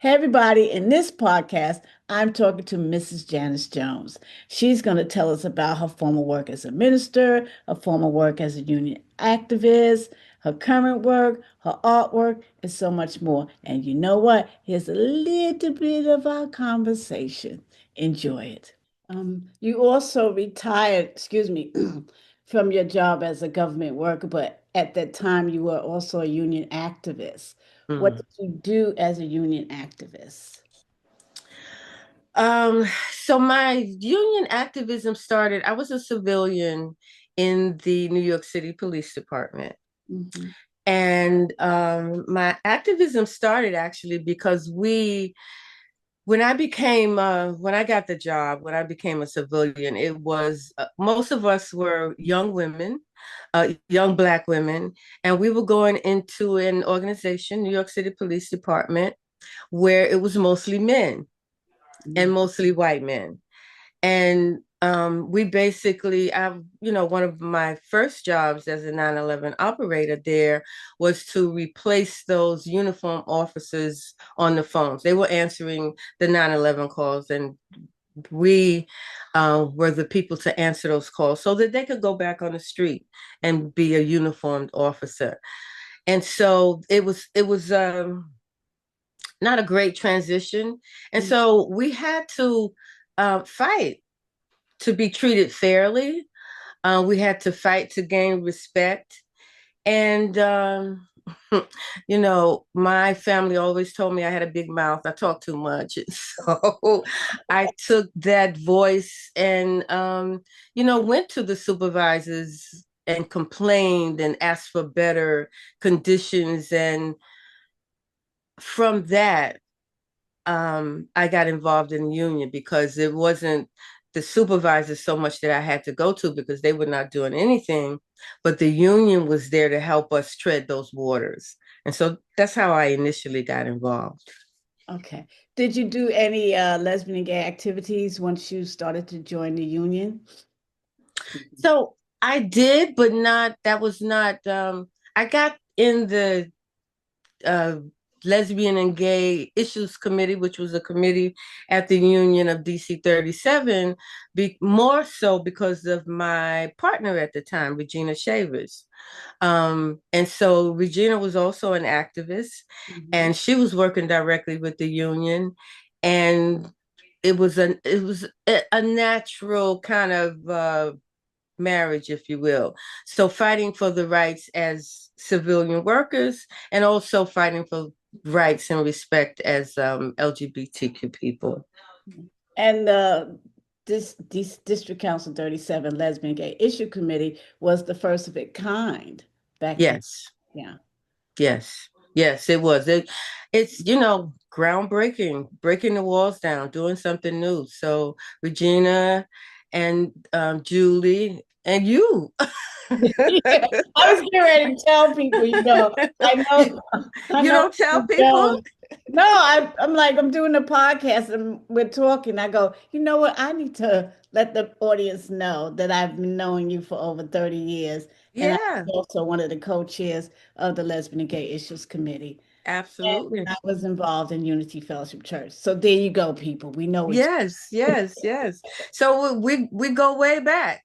Hey, everybody, in this podcast, I'm talking to Mrs. Jaynce Jones. She's going to tell us about her former work as a minister, her former work as a union activist, her current work, her artwork, and so much more. And you know what? Here's a little bit of our conversation. Enjoy it. You also retired, excuse me, from your job as a government worker, but at that time you were also a union activist. What Mm. did you do as a union activist? Um, so my union activism started, I was a civilian in the New York City Police Department. Mhm. And my activism started actually because when I got the job, when I became a civilian, it was most of us were young women, young Black women, and we were going into an organization, New York City Police Department, where it was mostly men and Mhm. mostly white men. And we basically, one of my first jobs as a 911 operator there was to replace those uniform officers on the phones. They were answering the 911 calls, and we were the people to answer those calls so that they could go back on the street and be a uniformed officer. And so it was not a great transition. And so we had to fight to be treated fairly. We had to fight to gain respect. And, my family always told me I had a big mouth. I talk too much. So I took that voice and, went to the supervisors and complained and asked for better conditions. And from that, I got involved in the union because it wasn't the supervisors so much that I had to go to because they were not doing anything, but the union was there to help us tread those waters. And so that's how I initially got involved. Okay. Did you do any lesbian and gay activities once you started to join the union? So I did, but that was not, I got in the uh, Lesbian and Gay Issues Committee, which was a committee at the Union of DC 37, more so because of my partner at the time, Regina Shavers. And so Regina was also an activist, Mhm. and she was working directly with the union. And it was a natural kind of marriage, if you will. So fighting for the rights as civilian workers and also fighting for rights and respect as LGBTQ people. And this District Council 37 Lesbian Gay Issue Committee was the first of its kind back then. Yes, Yeah. yes, yes, it was. It's, groundbreaking, breaking the walls down, doing something new. So Regina and Julie and you. Yeah, I was getting ready to tell people, you, I you know don't tell Mrs. people? Jones. No, I'm like, I'm doing a podcast and we're talking. I go, you know what? I need to let the audience know that I've been knowing you for over 30 years. And I'm Yeah, also one of the co-chairs of the Lesbian and Gay Issues Committee. And absolutely. I was involved in Unity Fellowship Church. So there you go, people. We know each Yes, yes, yes. So we go way back.